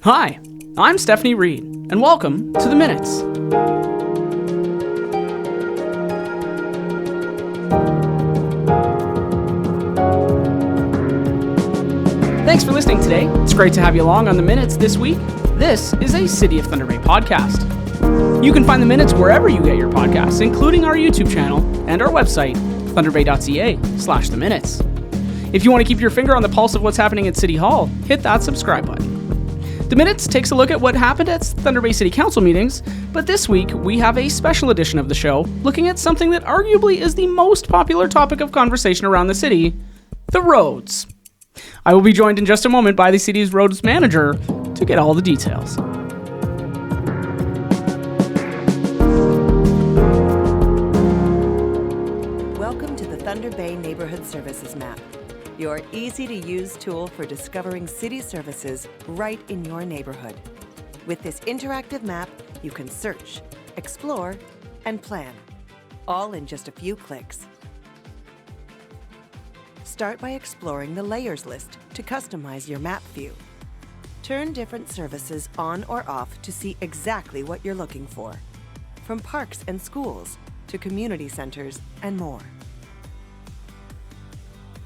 Hi, I'm Stephanie Reid, and welcome to The Minutes. Thanks for listening today. It's great to have you along on The Minutes this week. This is a City of Thunder Bay podcast. You can find The Minutes wherever you get your podcasts, including our YouTube channel and our website, thunderbay.ca/The Minutes. If you want to keep your finger on the pulse of what's happening at City Hall, hit that subscribe button. The Minutes takes a look at what happened at Thunder Bay City Council meetings, but this week we have a special edition of the show looking at something that arguably is the most popular topic of conversation around the city, the roads. I will be joined in just a moment by the city's roads manager to get all the details. Welcome to the Thunder Bay Neighborhood Services Map, your easy-to-use tool for discovering city services right in your neighborhood. With this interactive map, you can search, explore, and plan, all in just a few clicks. Start by exploring the layers list to customize your map view. Turn different services on or off to see exactly what you're looking for, from parks and schools to community centers and more.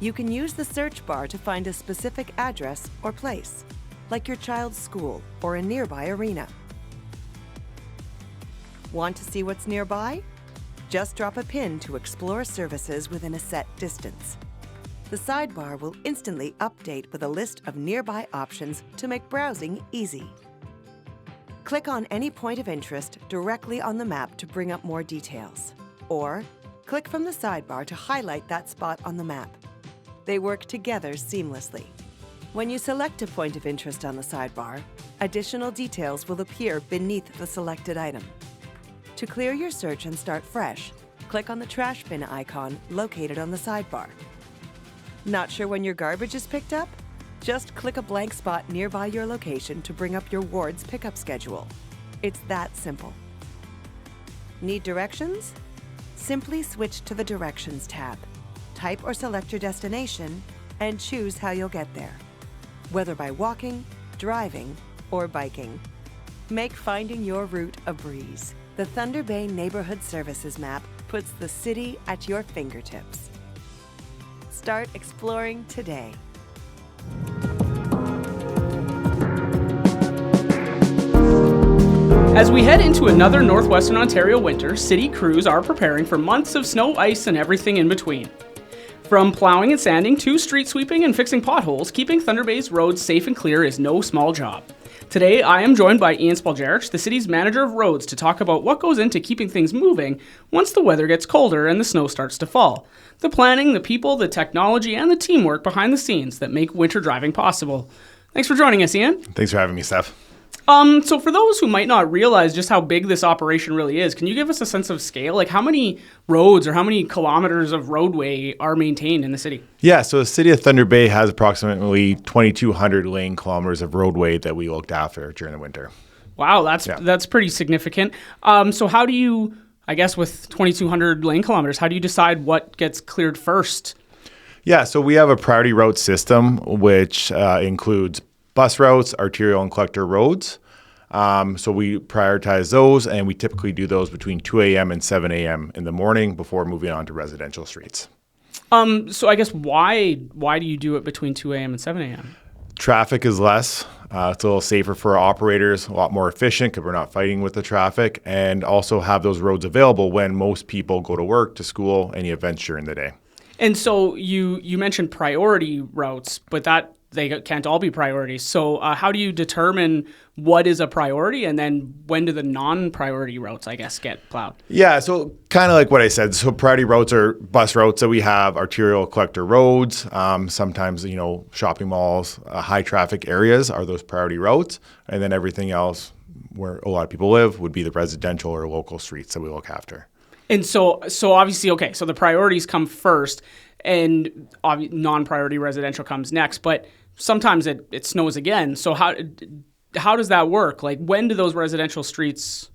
You can use the search bar to find a specific address or place, like your child's school or a nearby arena. Want to see what's nearby? Just drop a pin to explore services within a set distance. The sidebar will instantly update with a list of nearby options to make browsing easy. Click on any point of interest directly on the map to bring up more details, or click from the sidebar to highlight that spot on the map. They work together seamlessly. When you select a point of interest on the sidebar, additional details will appear beneath the selected item. To clear your search and start fresh, click on the trash bin icon located on the sidebar. Not sure when your garbage is picked up? Just click a blank spot nearby your location to bring up your ward's pickup schedule. It's that simple. Need directions? Simply switch to the Directions tab. Type or select your destination and choose how you'll get there, whether by walking, driving, or biking. Make finding your route a breeze. The Thunder Bay Neighborhood Services Map puts the city at your fingertips. Start exploring today. As we head into another Northwestern Ontario winter, city crews are preparing for months of snow, ice, and everything in between. From plowing and sanding to street sweeping and fixing potholes, keeping Thunder Bay's roads safe and clear is no small job. Today, I am joined by Ian Spoljarich, the city's manager of roads, to talk about what goes into keeping things moving once the weather gets colder and the snow starts to fall. The planning, the people, the technology, and the teamwork behind the scenes that make winter driving possible. Thanks for joining us, Ian. Thanks for having me, Steph. So for those who might not realize just how big this operation really is, can you give us a sense of scale? Like how many roads or how many kilometers of roadway are maintained in the city? Yeah, so the city of Thunder Bay has approximately 2,200 lane kilometers of roadway that we looked after during the winter. Wow, that's pretty significant. So how do you, I guess with 2,200 lane kilometers, how do you decide what gets cleared first? Yeah, so we have a priority route system, which includes bus routes, arterial and collector roads. So we prioritize those, and we typically do those between 2 a.m. and 7 a.m. in the morning before moving on to residential streets. So I guess why do you do it between 2 a.m. and 7 a.m.? Traffic is less. It's a little safer for our operators, a lot more efficient because we're not fighting with the traffic, and also have those roads available when most people go to work, to school, any events during the day. And so you mentioned priority routes, but they can't all be priorities. So how do you determine what is a priority, and then when do the non-priority routes, I guess, get plowed? Yeah, so kind of like what I said. So priority routes are bus routes that we have, arterial collector roads. Sometimes, shopping malls, high traffic areas are those priority routes. And then everything else where a lot of people live would be the residential or local streets that we look after. And so obviously, okay, so the priorities come first and non-priority residential comes next, but sometimes it snows again. So how does that work? Like, when do those residential streets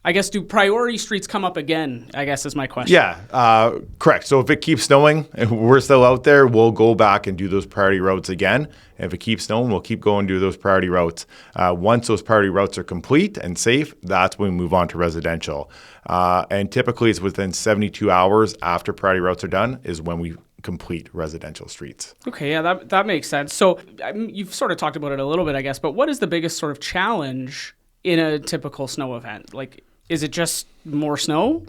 I guess, do priority streets come up again, I guess is my question. Yeah, correct. So if it keeps snowing and we're still out there, we'll go back and do those priority routes again. If it keeps snowing, we'll keep going and do those priority routes. Once those priority routes are complete and safe, that's when we move on to residential. And typically it's within 72 hours after priority routes are done is when we complete residential streets. Okay, yeah, that makes sense. So you've sort of talked about it a little bit, I guess, but what is the biggest sort of challenge in a typical snow event? Like, is it just more snow?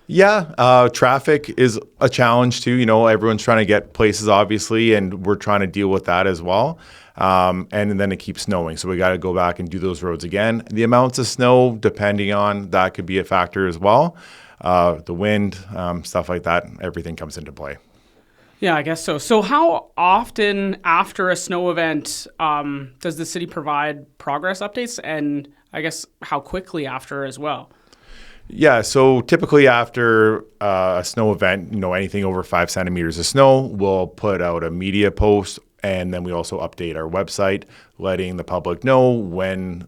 Yeah, traffic is a challenge too. Everyone's trying to get places, obviously, and we're trying to deal with that as well. And then it keeps snowing, so we got to go back and do those roads again. The amounts of snow, depending on that, could be a factor as well. The wind, stuff like that, everything comes into play. Yeah, I guess so. So how often after a snow event does the city provide progress updates, and I guess how quickly after as well? Yeah, so typically after a snow event, anything over 5 centimeters of snow, we'll put out a media post, and then we also update our website, letting the public know when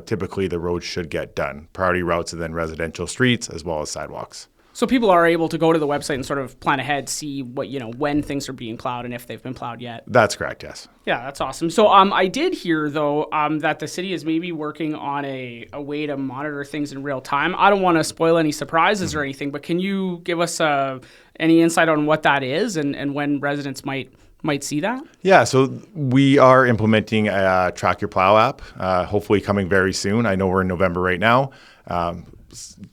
typically the roads should get done. Priority routes and then residential streets as well as sidewalks. So people are able to go to the website and sort of plan ahead, see what, when things are being plowed and if they've been plowed yet. That's correct, yes. Yeah, that's awesome. So I did hear, though, that the city is maybe working on a way to monitor things in real time. I don't want to spoil any surprises or anything, but can you give us any insight on what that is and when residents might see that? Yeah, so we are implementing a Track Your Plow app, hopefully coming very soon. I know we're in November right now.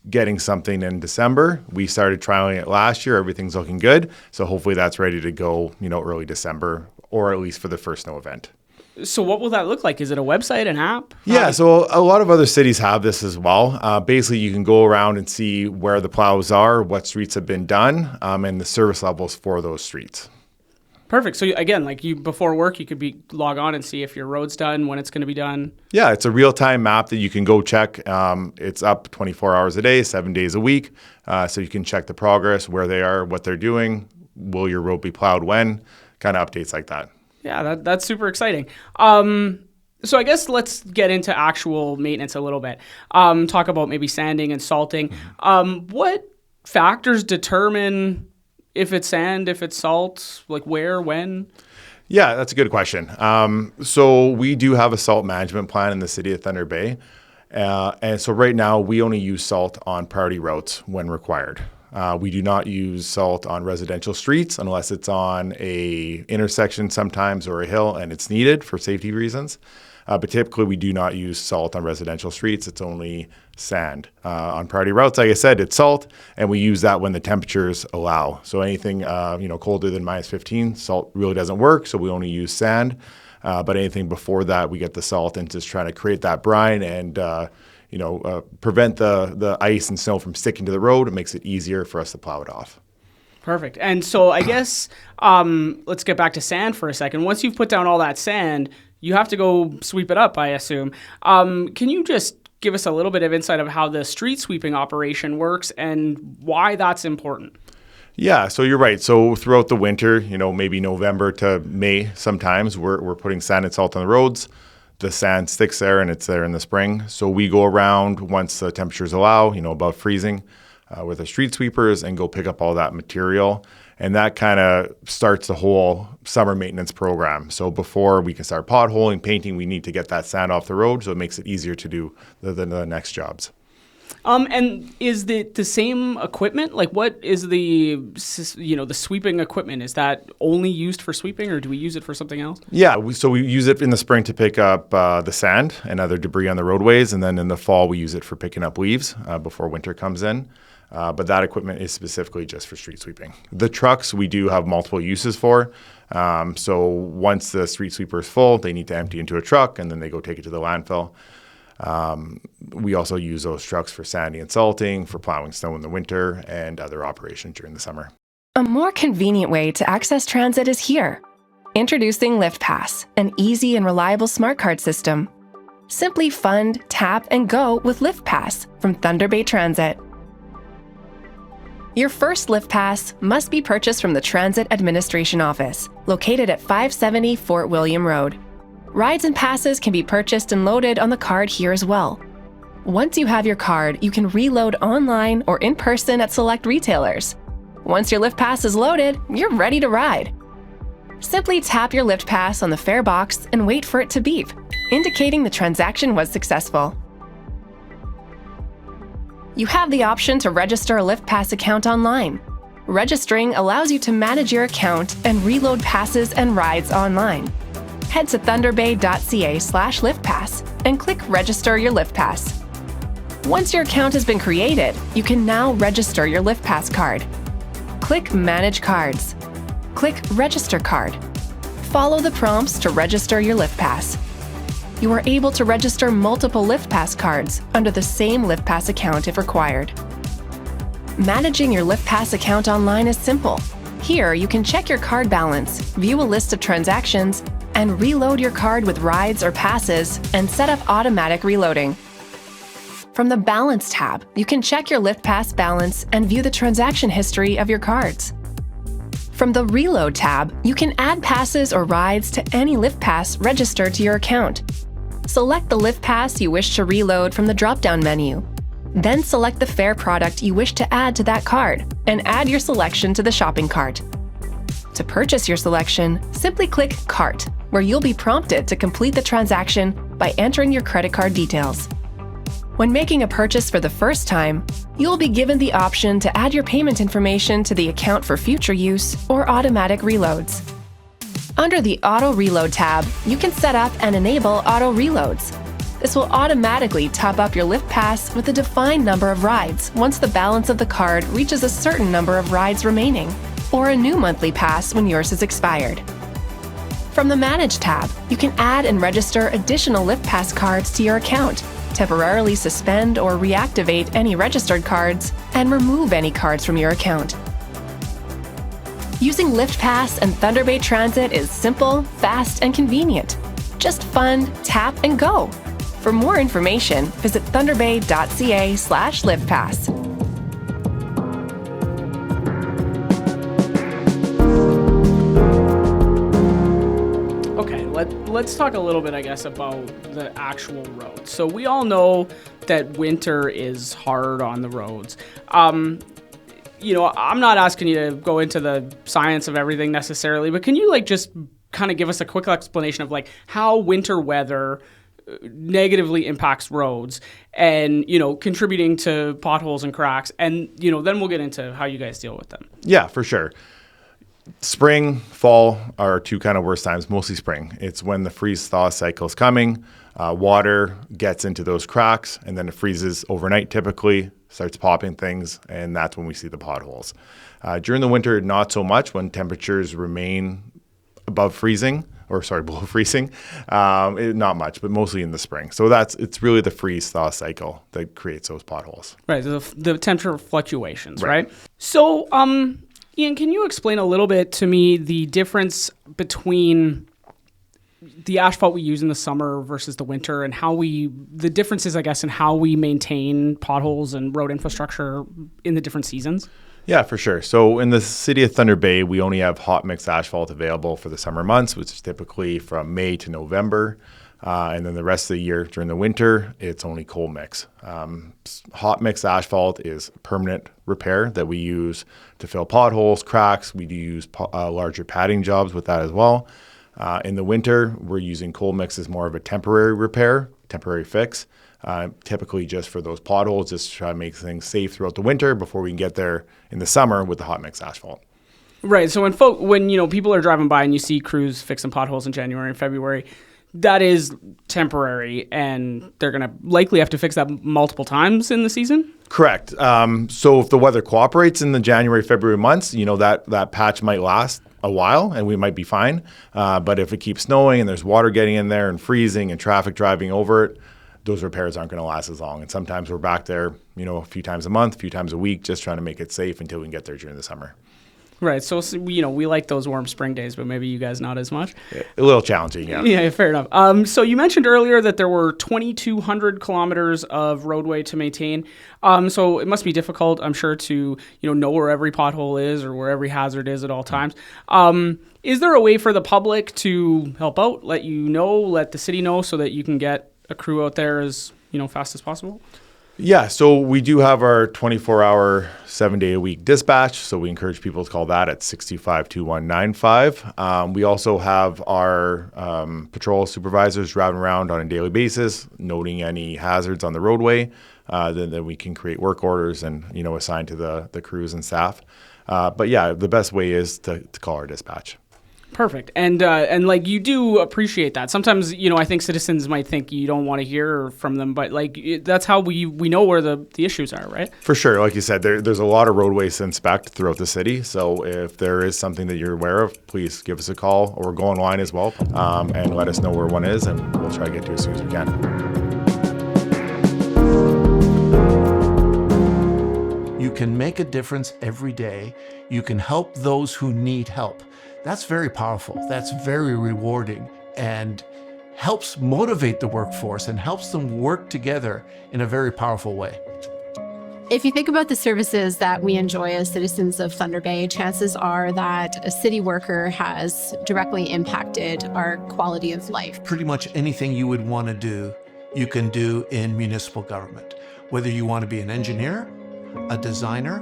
Getting something in December. We started trialing it last year. Everything's looking good. So hopefully that's ready to go, early December, or at least for the first snow event. So what will that look like? Is it a website, an app? Yeah, so a lot of other cities have this as well. Basically, you can go around and see where the plows are, what streets have been done, and the service levels for those streets. Perfect. So again, before work, you could log on and see if your road's done, when it's going to be done. Yeah, it's a real-time map that you can go check. It's up 24 hours a day, 7 days a week. So you can check the progress, where they are, what they're doing, will your road be plowed when, kind of updates like that. Yeah, that's super exciting. So I guess let's get into actual maintenance a little bit. Talk about maybe sanding and salting. What factors determine if it's sand, if it's salt, like where, when? Yeah, that's a good question. So we do have a salt management plan in the city of Thunder Bay. And so right now we only use salt on priority routes when required. We do not use salt on residential streets unless it's on a intersection sometimes or a hill and it's needed for safety reasons. But typically we do not use salt on residential streets. It's only sand. On priority routes, like I said, it's salt, and we use that when the temperatures allow. So anything colder than minus 15, salt really doesn't work, so we only use sand. But anything before that, we get the salt and just trying to create that brine and prevent the ice and snow from sticking to the road. It makes it easier for us to plow it off. Perfect. And so I guess let's get back to sand for a second. Once you've put down all that sand, you have to go sweep it up, I assume. Can you just give us a little bit of insight of how the street sweeping operation works and why that's important? Yeah, so you're right. So throughout the winter, maybe November to May sometimes, we're putting sand and salt on the roads. The sand sticks there and it's there in the spring. So we go around once the temperatures allow, above freezing, with the street sweepers and go pick up all that material. And that kind of starts the whole summer maintenance program. So before we can start potholing, painting, we need to get that sand off the road, so it makes it easier to do the next jobs. And is the same equipment? Like, what is the sweeping equipment? Is that only used for sweeping, or do we use it for something else? Yeah, so we use it in the spring to pick up the sand and other debris on the roadways, and then in the fall we use it for picking up leaves before winter comes in. But that equipment is specifically just for street sweeping. The trucks we do have multiple uses for. So once the street sweeper is full, they need to empty into a truck, and then they go take it to the landfill. We also use those trucks for sanding and salting, for plowing snow in the winter, and other operations during the summer. A more convenient way to access transit is here. Introducing LiftPass, an easy and reliable smart card system. Simply fund, tap, and go with LiftPass from Thunder Bay Transit. Your first LiftPass must be purchased from the Transit Administration Office, located at 570 Fort William Road. Rides and passes can be purchased and loaded on the card here as well. Once you have your card, you can reload online or in person at select retailers. Once your Lift Pass is loaded, you're ready to ride. Simply tap your Lift Pass on the fare box and wait for it to beep, indicating the transaction was successful. You have the option to register a Lift Pass account online. Registering allows you to manage your account and reload passes and rides online. Head to thunderbay.ca/liftpass and click Register your Lift Pass. Once your account has been created, you can now register your Lift Pass card. Click Manage Cards. Click Register Card. Follow the prompts to register your Lift Pass. You are able to register multiple Lift Pass cards under the same Lift Pass account if required. Managing your Lift Pass account online is simple. Here, you can check your card balance, view a list of transactions, and reload your card with rides or passes and set up automatic reloading. From the Balance tab, you can check your Lift Pass balance and view the transaction history of your cards. From the Reload tab, you can add passes or rides to any Lift Pass registered to your account. Select the Lift Pass you wish to reload from the drop-down menu. Then select the fare product you wish to add to that card and add your selection to the shopping cart. To purchase your selection, simply click Cart, where you'll be prompted to complete the transaction by entering your credit card details. When making a purchase for the first time, you'll be given the option to add your payment information to the account for future use or automatic reloads. Under the Auto Reload tab, you can set up and enable auto reloads. This will automatically top up your Lift Pass with a defined number of rides once the balance of the card reaches a certain number of rides remaining, or a new monthly pass when yours is expired. From the Manage tab, you can add and register additional Lift Pass cards to your account, temporarily suspend or reactivate any registered cards, and remove any cards from your account. Using Lift Pass and Thunder Bay Transit is simple, fast, and convenient. Just fund, tap, and go. For more information, visit thunderbay.ca/liftpass. Okay, let's talk a little bit, I guess, about the actual roads. So we all know that winter is hard on the roads. I'm not asking you to go into the science of everything necessarily, but can you just kind of give us a quick explanation of how winter weather negatively impacts roads and, contributing to potholes and cracks, and, then we'll get into how you guys deal with them. Yeah, for sure. Spring, fall are two kind of worst times, mostly spring. It's when the freeze-thaw cycle is coming. Water gets into those cracks, and then it freezes overnight typically, starts popping things, and that's when we see the potholes. During the winter, not so much when temperatures remain below freezing. Not much, but mostly in the spring. So it's really the freeze-thaw cycle that creates those potholes. Right, the temperature fluctuations, right? So, Ian, can you explain a little bit to me the difference between the asphalt we use in the summer versus the winter, and the differences, I guess, in how we maintain potholes and road infrastructure in the different seasons? Yeah, for sure. So in the city of Thunder Bay, we only have hot mix asphalt available for the summer months, which is typically from May to November. And then the rest of the year during the winter, it's only cold mix. Hot mix asphalt is permanent repair that we use to fill potholes, cracks. We do use larger padding jobs with that as well. In the winter, we're using cold mix as more of a temporary repair, temporary fix, typically just for those potholes, just to try to make things safe throughout the winter before we can get there in the summer with the hot mix asphalt. Right. So when people are driving by and you see crews fixing potholes in January and February, that is temporary, and they're going to likely have to fix that multiple times in the season? Correct. So if the weather cooperates in the January, February months, that patch might last a while and we might be fine. But if it keeps snowing and there's water getting in there and freezing and traffic driving over it, those repairs aren't going to last as long. And sometimes we're back there, a few times a month, a few times a week, just trying to make it safe until we can get there during the summer. Right. So, we like those warm spring days, but maybe you guys not as much. A little challenging, yeah. Yeah, fair enough. So you mentioned earlier that there were 2,200 kilometers of roadway to maintain. So it must be difficult, I'm sure, to know where every pothole is or where every hazard is at all times. Is there a way for the public to help out, let the city know, so that you can get a crew out there as fast as possible? Yeah, so we do have our 24-hour, 7-day-a-week dispatch. So we encourage people to call that at 625-2195. We also have our patrol supervisors driving around on a daily basis, noting any hazards on the roadway. Then we can create work orders and assign to the crews and staff. But yeah, the best way is to call our dispatch. Perfect. And like you do appreciate that. Sometimes, I think citizens might think you don't want to hear from them, but like that's how we know where the issues are, right? For sure. Like you said, there's a lot of roadways to inspect throughout the city. So if there is something that you're aware of, please give us a call or go online as well and let us know where one is, and we'll try to get to it as soon as we can. You can make a difference every day. You can help those who need help. That's very powerful. That's very rewarding and helps motivate the workforce and helps them work together in a very powerful way. If you think about the services that we enjoy as citizens of Thunder Bay, chances are that a city worker has directly impacted our quality of life. Pretty much anything you would want to do, you can do in municipal government. Whether you want to be an engineer, a designer,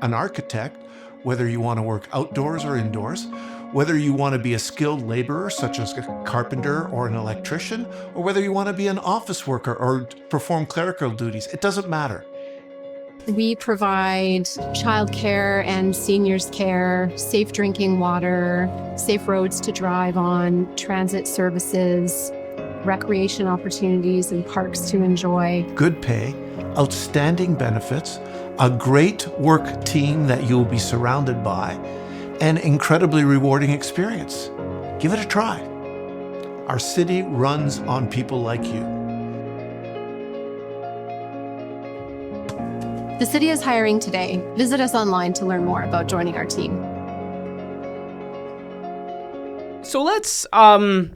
an architect, whether you want to work outdoors or indoors, whether you want to be a skilled laborer such as a carpenter or an electrician, or whether you want to be an office worker or perform clerical duties, it doesn't matter. We provide childcare and seniors care, safe drinking water, safe roads to drive on, transit services, recreation opportunities and parks to enjoy. Good pay, outstanding benefits, a great work team that you'll be surrounded by, an incredibly rewarding experience. Give it a try. Our city runs on people like you. The city is hiring today. Visit us online to learn more about joining our team. So let's, I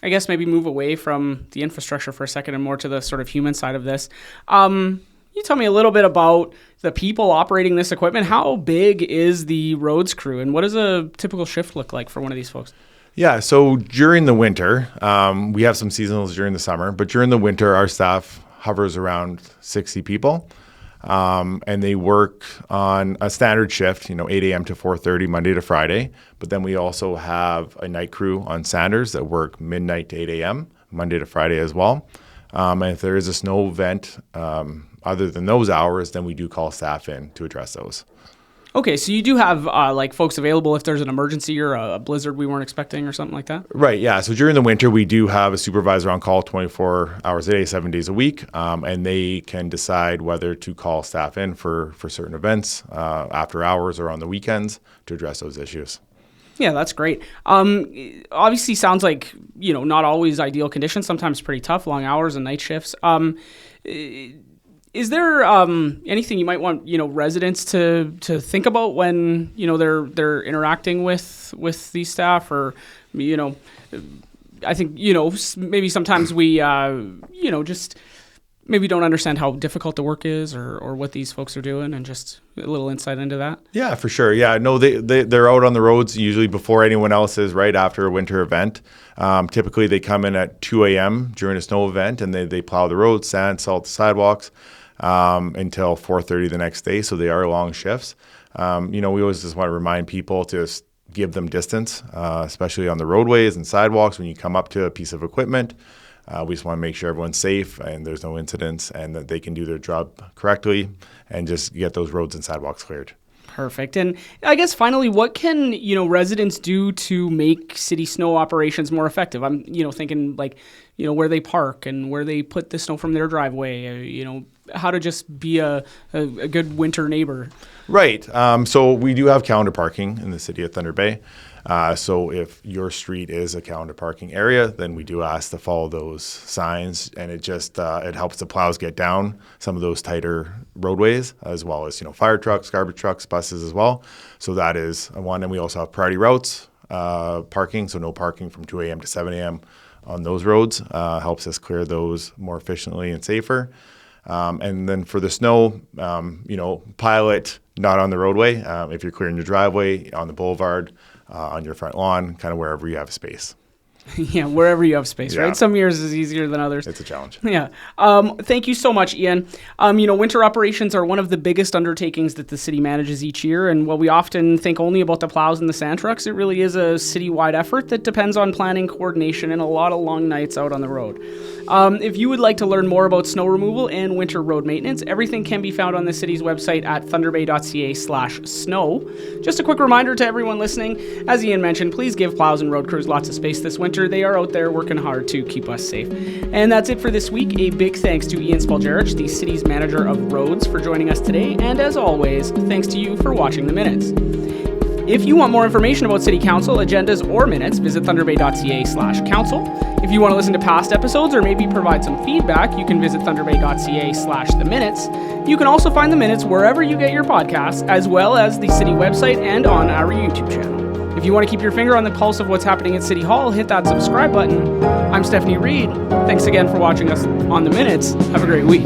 guess, maybe move away from the infrastructure for a second and more to the sort of human side of this. You tell me a little bit about the people operating this equipment. How big is the roads crew, and what does a typical shift look like for one of these folks? Yeah, so during the winter, we have some seasonals during the summer, but during the winter, our staff hovers around 60 people, and they work on a standard shift, 8 a.m. to 4:30 Monday to Friday. But then we also have a night crew on Sanders that work midnight to 8 a.m. Monday to Friday as well. And if there is a snow event, other than those hours, then we do call staff in to address those. Okay, so you do have like folks available if there's an emergency or a blizzard we weren't expecting or something like that? Right, yeah. So during the winter, we do have a supervisor on call 24 hours a day, 7 days a week, and they can decide whether to call staff in for certain events after hours or on the weekends to address those issues. Yeah, that's great. Obviously sounds like, not always ideal conditions, sometimes pretty tough, long hours and night shifts. Is there anything you might want residents to think about when they're interacting with these staff, or I think maybe sometimes we just maybe don't understand how difficult the work is or what these folks are doing, and just a little insight into that. Yeah, for sure. Yeah, no, they're out on the roads usually before anyone else is, right after a winter event. Typically they come in at 2 a.m. during a snow event, and they plow the roads, sand, salt the sidewalks until 4:30 the next day. So they are long shifts. We always just want to remind people to just give them distance, especially on the roadways and sidewalks when you come up to a piece of equipment. We just want to make sure everyone's safe and there's no incidents, and that they can do their job correctly and just get those roads and sidewalks cleared. Perfect. And I guess finally, what can, residents do to make city snow operations more effective? I'm, thinking like, where they park and where they put the snow from their driveway, how to just be a good winter neighbor. Right. So we do have calendar parking in the city of Thunder Bay. So if your street is a calendar parking area, then we do ask to follow those signs, and it just it helps the plows get down some of those tighter roadways, as well as fire trucks, garbage trucks, buses as well. So that is one, and we also have priority routes parking, so no parking from 2 a.m. to 7 a.m. on those roads. Helps us clear those more efficiently and safer. And then for the snow, pile it not on the roadway. If you're clearing your driveway, on the boulevard, on your front lawn, kind of wherever you have space. Yeah, wherever you have space, Yeah. right? Some years is easier than others. It's a challenge. Yeah. Thank you so much, Ian. Winter operations are one of the biggest undertakings that the city manages each year. And while we often think only about the plows and the sand trucks, it really is a citywide effort that depends on planning, coordination, and a lot of long nights out on the road. If you would like to learn more about snow removal and winter road maintenance, everything can be found on the city's website at thunderbay.ca/snow. Just a quick reminder to everyone listening, as Ian mentioned, please give plows and road crews lots of space this winter. They are out there working hard to keep us safe. And that's it for this week. A big thanks to Ian Spoljarich, the city's manager of roads, for joining us today. And as always, thanks to you for watching the minutes. If you want more information about City Council, agendas, or minutes, visit thunderbay.ca/council. If you want to listen to past episodes or maybe provide some feedback, you can visit thunderbay.ca/the-minutes. You can also find the minutes wherever you get your podcasts, as well as the city website and on our YouTube channel. If you want to keep your finger on the pulse of what's happening at City Hall, hit that subscribe button. I'm Stephanie Reid. Thanks again for watching us on The Minutes. Have a great week.